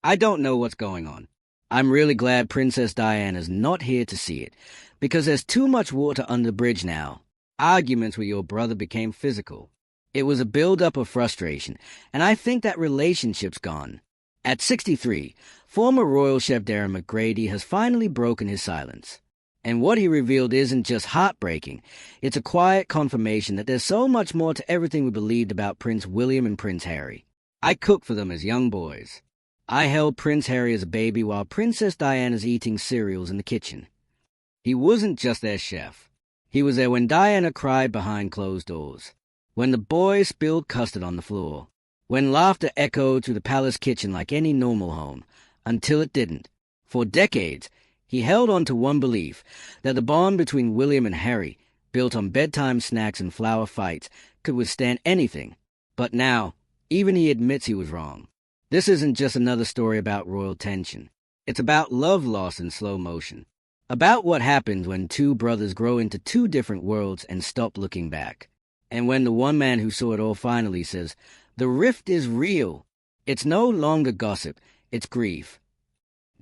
I don't know what's going on. I'm really glad Princess Diana's not here to see it, because there's too much water under the bridge now. Arguments with your brother became physical. It was a build-up of frustration, and I think that relationship's gone. At 63, former royal chef Darren McGrady has finally broken his silence. And what he revealed isn't just heartbreaking, it's a quiet confirmation that there's so much more to everything we believed about Prince William and Prince Harry. I cooked for them as young boys. I held Prince Harry as a baby while Princess Diana's eating cereals in the kitchen. He wasn't just their chef. He was there when Diana cried behind closed doors, when the boys spilled custard on the floor, when laughter echoed through the palace kitchen like any normal home, until it didn't. For decades, he held on to one belief, that the bond between William and Harry, built on bedtime snacks and flower fights, could withstand anything. But now, even he admits he was wrong. This isn't just another story about royal tension. It's about love lost in slow motion. About what happens when two brothers grow into two different worlds and stop looking back. And when the one man who saw it all finally says, "The rift is real." It's no longer gossip, it's grief.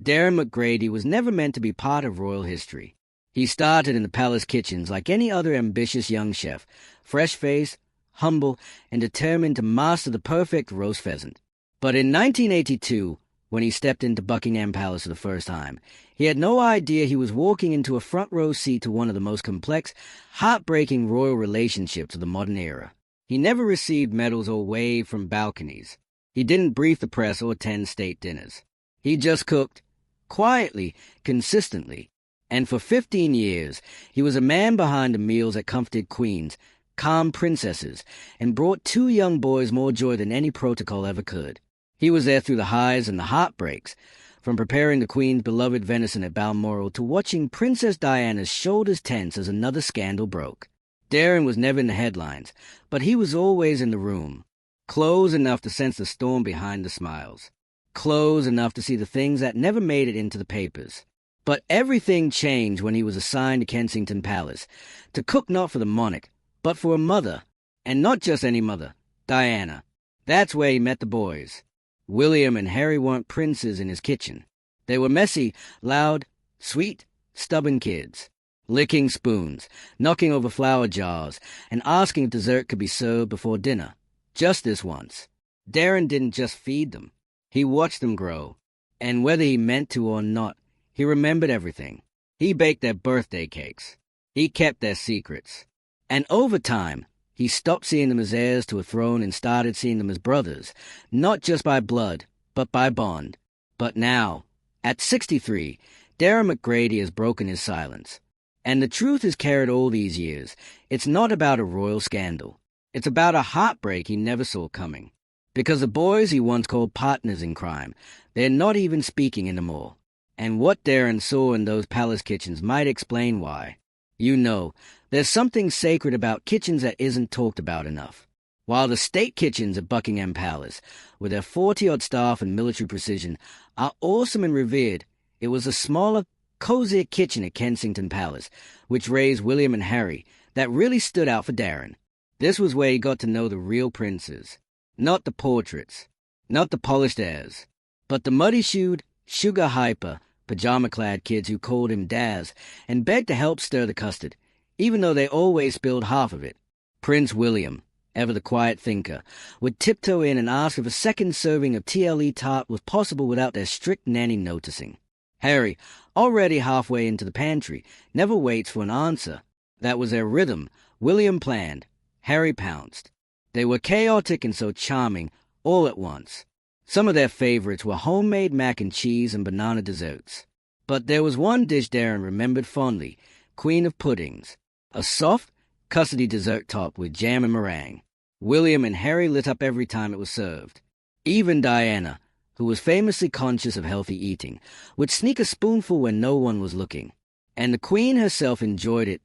Darren McGrady was never meant to be part of royal history. He started in the palace kitchens like any other ambitious young chef, fresh-faced, humble, and determined to master the perfect roast pheasant. But in 1982, when he stepped into Buckingham Palace for the first time, he had no idea he was walking into a front-row seat to one of the most complex, heartbreaking royal relationships of the modern era. He never received medals or waved from balconies. He didn't brief the press or attend state dinners. He just cooked, quietly, consistently, and for 15 years, he was a man behind the meals that comforted queens, calmed princesses, and brought two young boys more joy than any protocol ever could. He was there through the highs and the heartbreaks, from preparing the Queen's beloved venison at Balmoral to watching Princess Diana's shoulders tense as another scandal broke. Darren was never in the headlines, but he was always in the room, close enough to sense the storm behind the smiles, close enough to see the things that never made it into the papers. But everything changed when he was assigned to Kensington Palace, to cook not for the monarch, but for a mother, and not just any mother, Diana. That's where he met the boys. William and Harry weren't princes in his kitchen. They were messy, loud, sweet, stubborn kids, licking spoons, knocking over flour jars, and asking if dessert could be served before dinner. Just this once. Darren didn't just feed them. He watched them grow, and whether he meant to or not, he remembered everything. He baked their birthday cakes. He kept their secrets. And over time, he stopped seeing them as heirs to a throne and started seeing them as brothers, not just by blood, but by bond. But now, at 63, Darren McGrady has broken his silence. And the truth is carried all these years. It's not about a royal scandal. It's about a heartbreak he never saw coming. Because the boys he once called partners in crime, they're not even speaking anymore. And what Darren saw in those palace kitchens might explain why. You know, there's something sacred about kitchens that isn't talked about enough. While the state kitchens at Buckingham Palace, with their 40-odd staff and military precision, are awesome and revered, it was a smaller, cozier kitchen at Kensington Palace, which raised William and Harry, that really stood out for Darren. This was where he got to know the real princes. Not the portraits, not the polished airs, but the muddy-shoed, sugar-hyper, pajama-clad kids who called him Daz and begged to help stir the custard, even though they always spilled half of it. Prince William, ever the quiet thinker, would tiptoe in and ask if a second serving of TLE tart was possible without their strict nanny noticing. Harry, already halfway into the pantry, never waits for an answer. That was their rhythm. William planned. Harry pounced. They were chaotic and so charming, all at once. Some of their favorites were homemade mac and cheese and banana desserts. But there was one dish Darren remembered fondly, Queen of Puddings, a soft, custardy dessert topped with jam and meringue. William and Harry lit up every time it was served. Even Diana, who was famously conscious of healthy eating, would sneak a spoonful when no one was looking. And the Queen herself enjoyed it,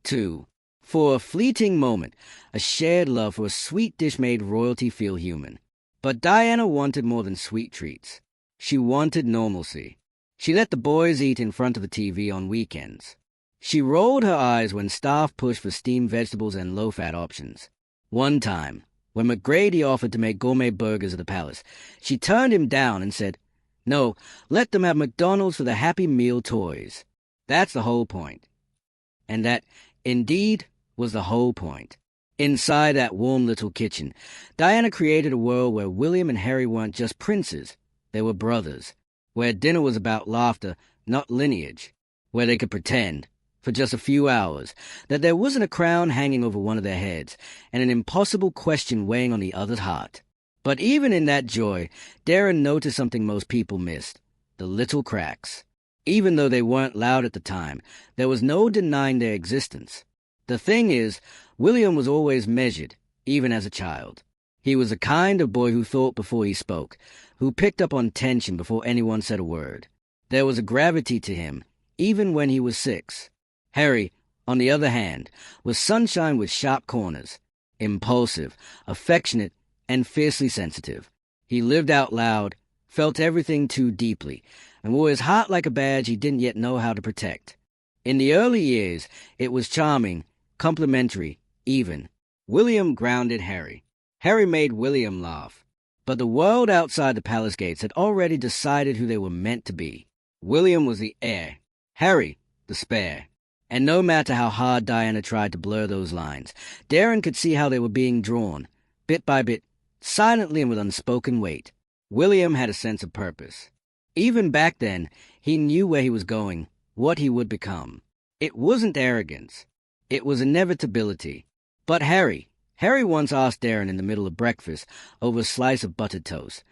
too. For a fleeting moment, a shared love for a sweet dish made royalty feel human. But Diana wanted more than sweet treats. She wanted normalcy. She let the boys eat in front of the TV on weekends. She rolled her eyes when staff pushed for steamed vegetables and low-fat options. One time, when McGrady offered to make gourmet burgers at the palace, she turned him down and said, No, let them have McDonald's for the Happy Meal toys. That's the whole point. And that, indeed, was the whole point. Inside that warm little kitchen, Diana created a world where William and Harry weren't just princes, they were brothers, where dinner was about laughter, not lineage, where they could pretend, for just a few hours, that there wasn't a crown hanging over one of their heads and an impossible question weighing on the other's heart. But even in that joy, Darren noticed something most people missed, the little cracks. Even though they weren't loud at the time, there was no denying their existence. The thing is, William was always measured, even as a child. He was the kind of boy who thought before he spoke, who picked up on tension before anyone said a word. There was a gravity to him, even when he was 6. Harry, on the other hand, was sunshine with sharp corners, impulsive, affectionate, and fiercely sensitive. He lived out loud, felt everything too deeply, and wore his heart like a badge he didn't yet know how to protect. In the early years, it was charming, complimentary, even. William grounded Harry. Harry made William laugh. But the world outside the palace gates had already decided who they were meant to be. William was the heir, Harry the spare. And no matter how hard Diana tried to blur those lines, Darren could see how they were being drawn, bit by bit, silently and with unspoken weight. William had a sense of purpose. Even back then, he knew where he was going, what he would become. It wasn't arrogance. It was inevitability. But Harry once asked Darren in the middle of breakfast over a slice of buttered toast,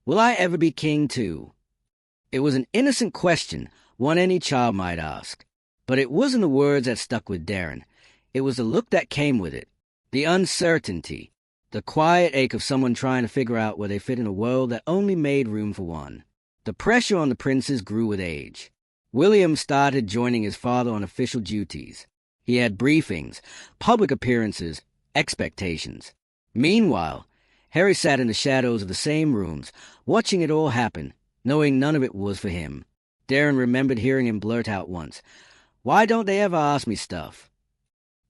"Will I ever be king too?" It was an innocent question, one any child might ask. But it wasn't the words that stuck with Darren. It was the look that came with it, the uncertainty, the quiet ache of someone trying to figure out where they fit in a world that only made room for one. The pressure on the princes grew with age. William started joining his father on official duties. He had briefings, public appearances, expectations. Meanwhile, Harry sat in the shadows of the same rooms, watching it all happen, knowing none of it was for him. Darren remembered hearing him blurt out once, "Why don't they ever ask me stuff?"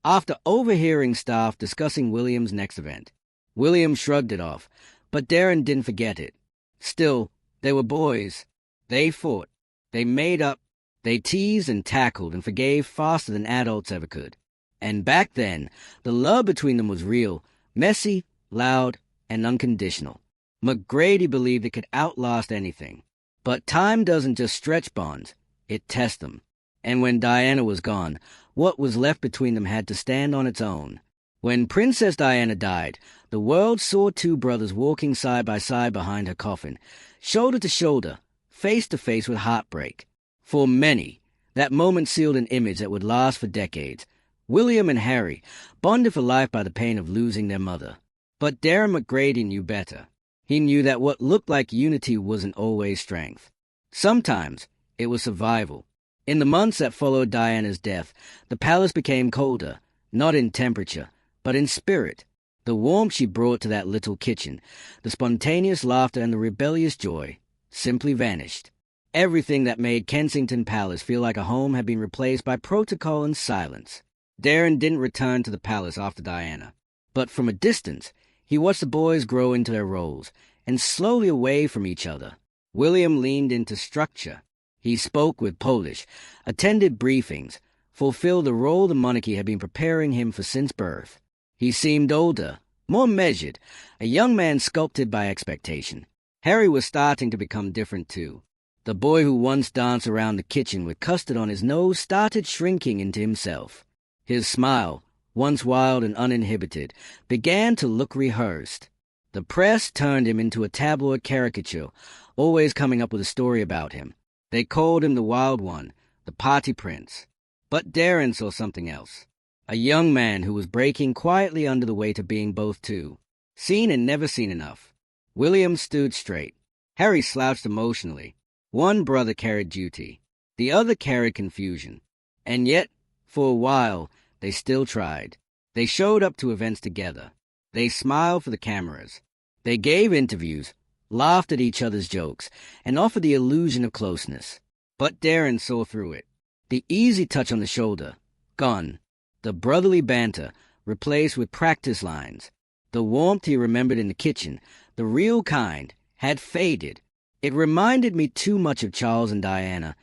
After overhearing staff discussing William's next event, William shrugged it off, but Darren didn't forget it. Still, they were boys. They fought. They made up. They teased and tackled and forgave faster than adults ever could. And back then, the love between them was real, messy, loud, and unconditional. McGrady believed it could outlast anything. But time doesn't just stretch bonds, it tests them. And when Diana was gone, what was left between them had to stand on its own. When Princess Diana died, the world saw two brothers walking side by side behind her coffin, shoulder to shoulder, face to face with heartbreak. For many, that moment sealed an image that would last for decades. William and Harry, bonded for life by the pain of losing their mother. But Darren McGrady knew better. He knew that what looked like unity wasn't always strength. Sometimes it was survival. In the months that followed Diana's death, the palace became colder, not in temperature, but in spirit. The warmth she brought to that little kitchen, the spontaneous laughter and the rebellious joy, simply vanished. Everything that made Kensington Palace feel like a home had been replaced by protocol and silence. Darren didn't return to the palace after Diana, but from a distance, he watched the boys grow into their roles, and slowly away from each other. William leaned into structure. He spoke with Polish, attended briefings, fulfilled the role the monarchy had been preparing him for since birth. He seemed older, more measured, a young man sculpted by expectation. Harry was starting to become different too. The boy who once danced around the kitchen with custard on his nose started shrinking into himself. His smile, once wild and uninhibited, began to look rehearsed. The press turned him into a tabloid caricature, always coming up with a story about him. They called him the Wild One, the Party Prince. But Darren saw something else. A young man who was breaking quietly under the weight of being both too. Seen and never seen enough. William stood straight. Harry slouched emotionally. One brother carried duty. The other carried confusion. And yet, for a while, they still tried. They showed up to events together. They smiled for the cameras. They gave interviews, laughed at each other's jokes, and offered the illusion of closeness. But Darren saw through it. The easy touch on the shoulder, gone. The brotherly banter, replaced with practice lines. The warmth he remembered in the kitchen, the real kind, had faded. It reminded me too much of Charles and Diana,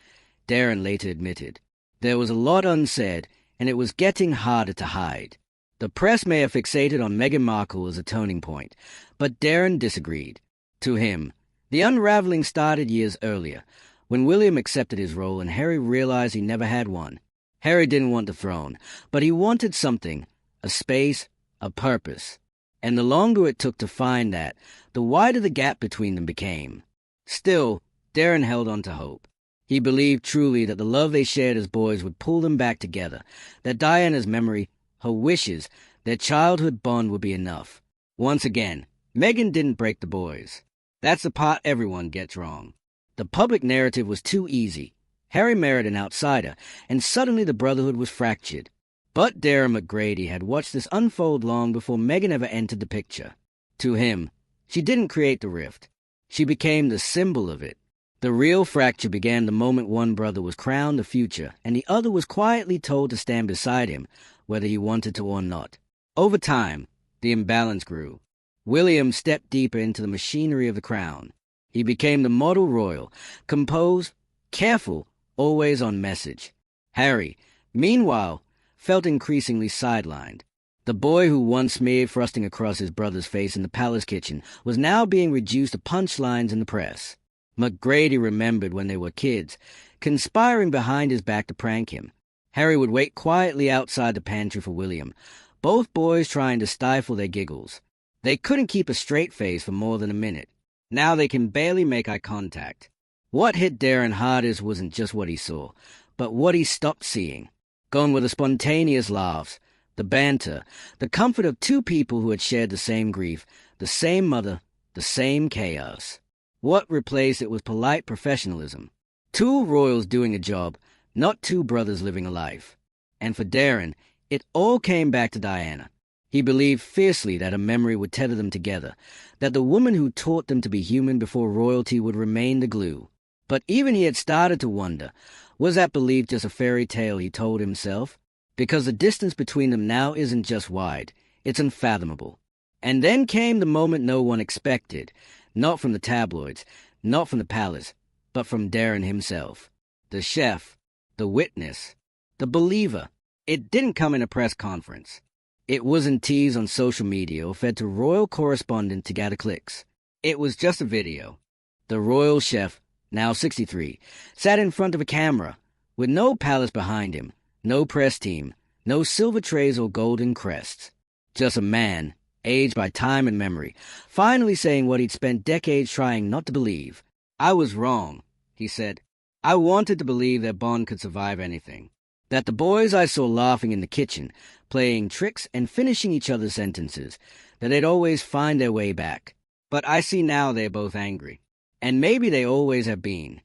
Darren later admitted. There was a lot unsaid, and it was getting harder to hide. The press may have fixated on Meghan Markle as a turning point, but Darren disagreed. To him, the unraveling started years earlier, when William accepted his role and Harry realized he never had one. Harry didn't want the throne, but he wanted something, a space, a purpose. And the longer it took to find that, the wider the gap between them became. Still, Darren held on to hope. He believed truly that the love they shared as boys would pull them back together, that Diana's memory, her wishes, their childhood bond would be enough. Once again, Meghan didn't break the boys. That's the part everyone gets wrong. The public narrative was too easy. Harry married an outsider, and suddenly the brotherhood was fractured. But Darren McGrady had watched this unfold long before Meghan ever entered the picture. To him, she didn't create the rift. She became the symbol of it. The real fracture began the moment one brother was crowned the future, and the other was quietly told to stand beside him, whether he wanted to or not. Over time, the imbalance grew. William stepped deeper into the machinery of the crown. He became the model royal, composed, careful, always on message. Harry, meanwhile, felt increasingly sidelined. The boy who once smeared frosting across his brother's face in the palace kitchen was now being reduced to punchlines in the press. McGrady remembered when they were kids, conspiring behind his back to prank him. Harry would wait quietly outside the pantry for William, both boys trying to stifle their giggles. They couldn't keep a straight face for more than a minute. Now they can barely make eye contact. What hit Darren hardest wasn't just what he saw, but what he stopped seeing. Gone were the spontaneous laughs, the banter, the comfort of two people who had shared the same grief, the same mother, the same chaos. What replaced it was polite professionalism. Two royals doing a job, not two brothers living a life. And for Darren, it all came back to Diana. He believed fiercely that a memory would tether them together, that the woman who taught them to be human before royalty would remain the glue. But even he had started to wonder, was that belief just a fairy tale he told himself? Because the distance between them now isn't just wide, it's unfathomable. And then came the moment no one expected, not from the tabloids, not from the palace, but from Darren himself. The chef, the witness, the believer. It didn't come in a press conference. It wasn't teased on social media or fed to royal correspondent to gather clicks. It was just a video. The royal chef, now 63, sat in front of a camera, with no palace behind him, no press team, no silver trays or golden crests. Just a man, aged by time and memory, finally saying what he'd spent decades trying not to believe. I was wrong, he said. I wanted to believe their bond could survive anything. That the boys I saw laughing in the kitchen, playing tricks and finishing each other's sentences, that they'd always find their way back. But I see now they're both angry. And maybe they always have been.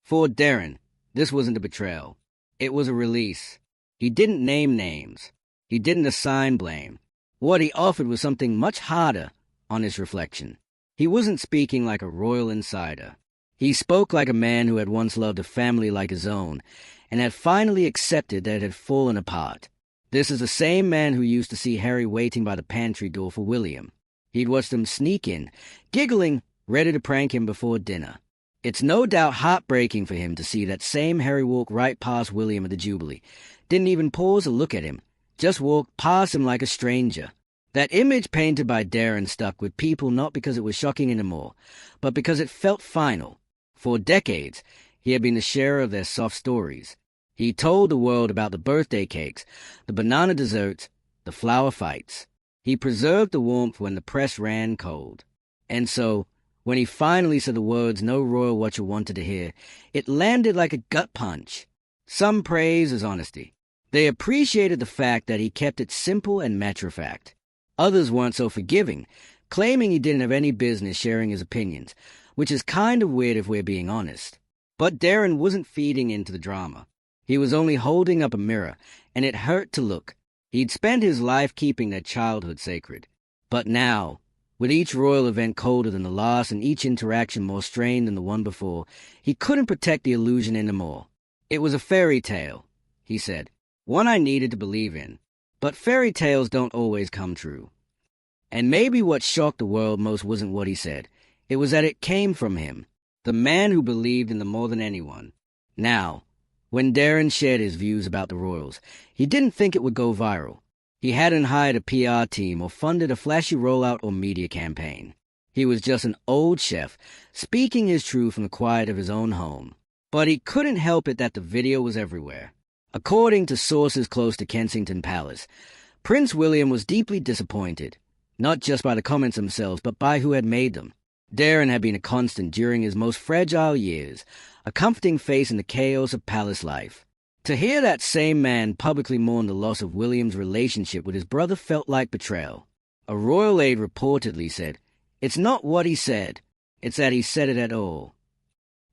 For Darren, this wasn't a betrayal. It was a release. He didn't name names. He didn't assign blame. What he offered was something much harder on his reflection. He wasn't speaking like a royal insider. He spoke like a man who had once loved a family like his own, and had finally accepted that it had fallen apart. This is the same man who used to see Harry waiting by the pantry door for William. He'd watch them sneak in, giggling, ready to prank him before dinner. It's no doubt heartbreaking for him to see that same Harry walk right past William at the Jubilee, didn't even pause to look at him, just walked past him like a stranger. That image painted by Darren stuck with people not because it was shocking anymore, but because it felt final. For decades, he had been the sharer of their soft stories. He told the world about the birthday cakes, the banana desserts, the flower fights. He preserved the warmth when the press ran cold. And so, when he finally said the words no royal watcher wanted to hear, it landed like a gut punch. Some praised his honesty. They appreciated the fact that he kept it simple and matter-of-fact. Others weren't so forgiving, claiming he didn't have any business sharing his opinions, which is kind of weird if we're being honest. But Darren wasn't feeding into the drama. He was only holding up a mirror, and it hurt to look. He'd spent his life keeping their childhood sacred. But now, with each royal event colder than the last and each interaction more strained than the one before, he couldn't protect the illusion anymore. It was a fairy tale, he said, one I needed to believe in. But fairy tales don't always come true. And maybe what shocked the world most wasn't what he said. It was that it came from him. the man who believed in them more than anyone. Now, when Darren shared his views about the royals, he didn't think it would go viral. He hadn't hired a PR team or funded a flashy rollout or media campaign. He was just an old chef, speaking his truth from the quiet of his own home. But he couldn't help it that the video was everywhere. According to sources close to Kensington Palace, Prince William was deeply disappointed, not just by the comments themselves, but by who had made them. Darren had been a constant during his most fragile years, a comforting face in the chaos of palace life. To hear that same man publicly mourn the loss of William's relationship with his brother felt like betrayal. A royal aide reportedly said, "It's not what he said, it's that he said it at all."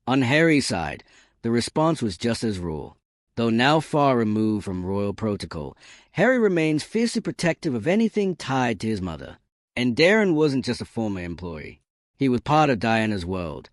On Harry's side, the response was just as raw. Though now far removed from royal protocol, Harry remains fiercely protective of anything tied to his mother. And Darren wasn't just a former employee. He was part of Diana's world,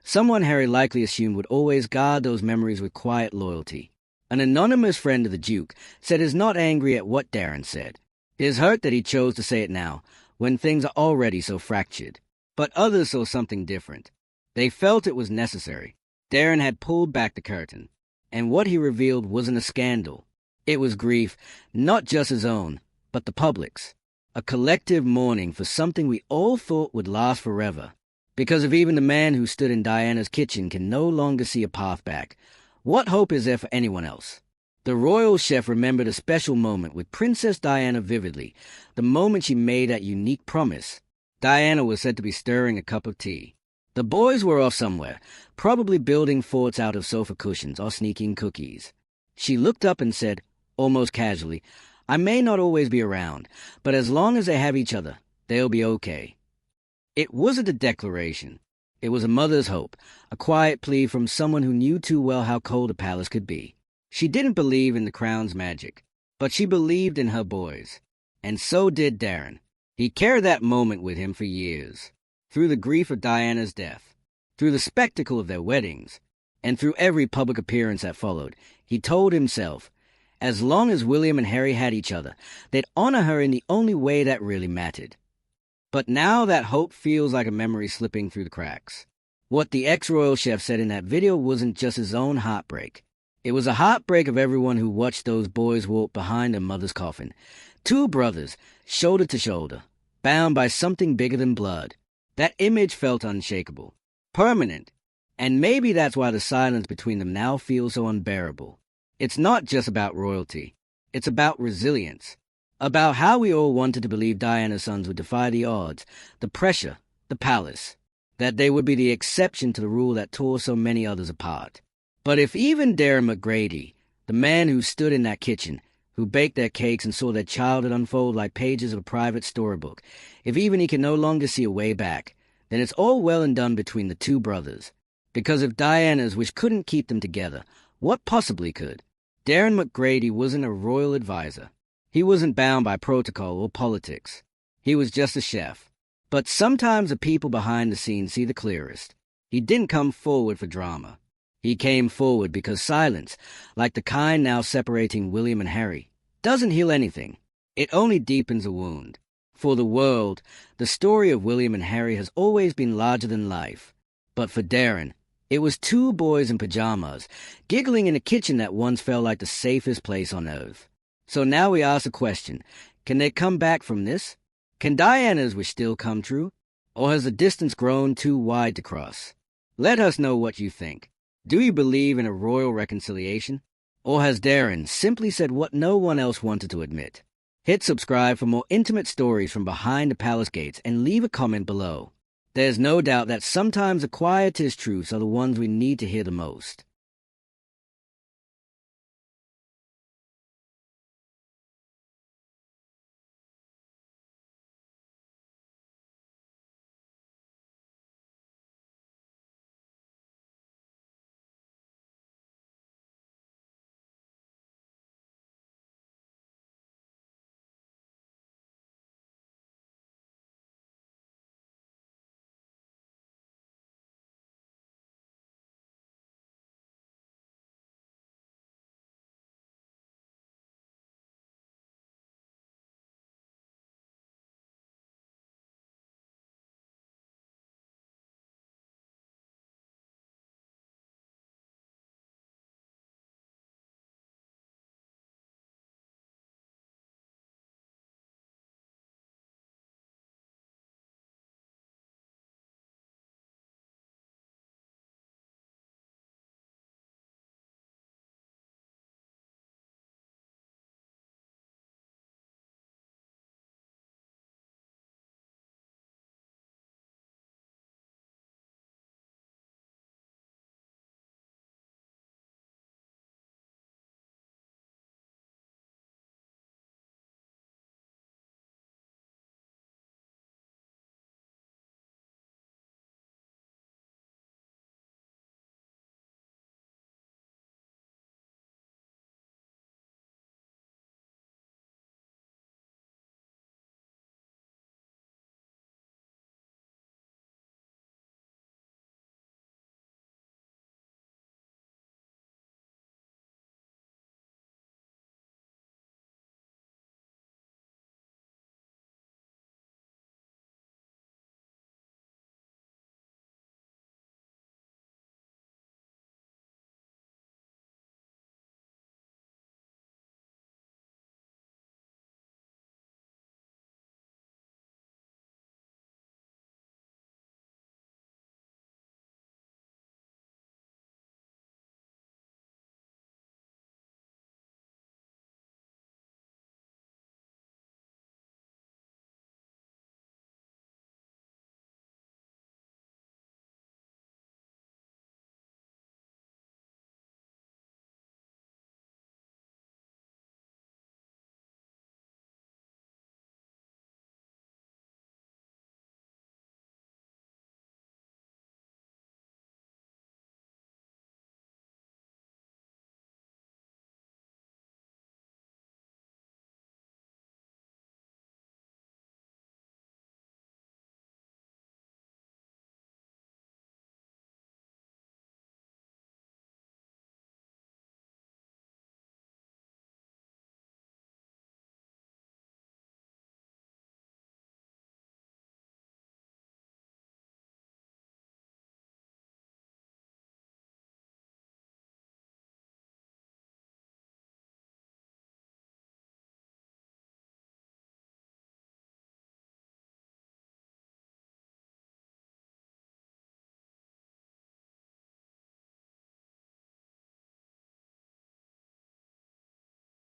someone Harry likely assumed would always guard those memories with quiet loyalty. An anonymous friend of the Duke said he's not angry at what Darren said. He's hurt that he chose to say it now, when things are already so fractured. But others saw something different. They felt it was necessary. Darren had pulled back the curtain, and what he revealed wasn't a scandal. It was grief, not just his own, but the public's. A collective mourning for something we all thought would last forever. Because if even the man who stood in Diana's kitchen can no longer see a path back, what hope is there for anyone else? The royal chef remembered a special moment with Princess Diana vividly, the moment she made that unique promise. Diana was said to be stirring a cup of tea. The boys were off somewhere, probably building forts out of sofa cushions or sneaking cookies. She looked up and said, almost casually, "I may not always be around, but as long as they have each other, they'll be okay." It wasn't a declaration. It was a mother's hope, a quiet plea from someone who knew too well how cold a palace could be. She didn't believe in the crown's magic, but she believed in her boys. And so did Darren. He carried that moment with him for years, through the grief of Diana's death, through the spectacle of their weddings, and through every public appearance that followed. He told himself, as long as William and Harry had each other, they'd honor her in the only way that really mattered. But now that hope feels like a memory slipping through the cracks. What the ex-royal chef said in that video wasn't just his own heartbreak. It was a heartbreak of everyone who watched those boys walk behind their mother's coffin. Two brothers, shoulder to shoulder, bound by something bigger than blood. That image felt unshakable, permanent, and maybe that's why the silence between them now feels so unbearable. It's not just about royalty. It's about resilience. About how we all wanted to believe Diana's sons would defy the odds, the pressure, the palace. That they would be the exception to the rule that tore so many others apart. But if even Darren McGrady, the man who stood in that kitchen, who baked their cakes and saw their childhood unfold like pages of a private storybook, if even he can no longer see a way back, then it's all well and done between the two brothers. Because if Diana's wish couldn't keep them together, what possibly could? Darren McGrady wasn't a royal advisor. He wasn't bound by protocol or politics. He was just a chef. But sometimes the people behind the scenes see the clearest. He didn't come forward for drama. He came forward because silence, like the kind now separating William and Harry, doesn't heal anything. It only deepens a wound. For the world, the story of William and Harry has always been larger than life. But for Darren, it was two boys in pajamas, giggling in a kitchen that once felt like the safest place on earth. So now we ask the question, can they come back from this? Can Diana's wish still come true? Or has the distance grown too wide to cross? Let us know what you think. Do you believe in a royal reconciliation? Or has Darren simply said what no one else wanted to admit? Hit subscribe for more intimate stories from behind the palace gates and leave a comment below. There's no doubt that sometimes the quietest truths are the ones we need to hear the most.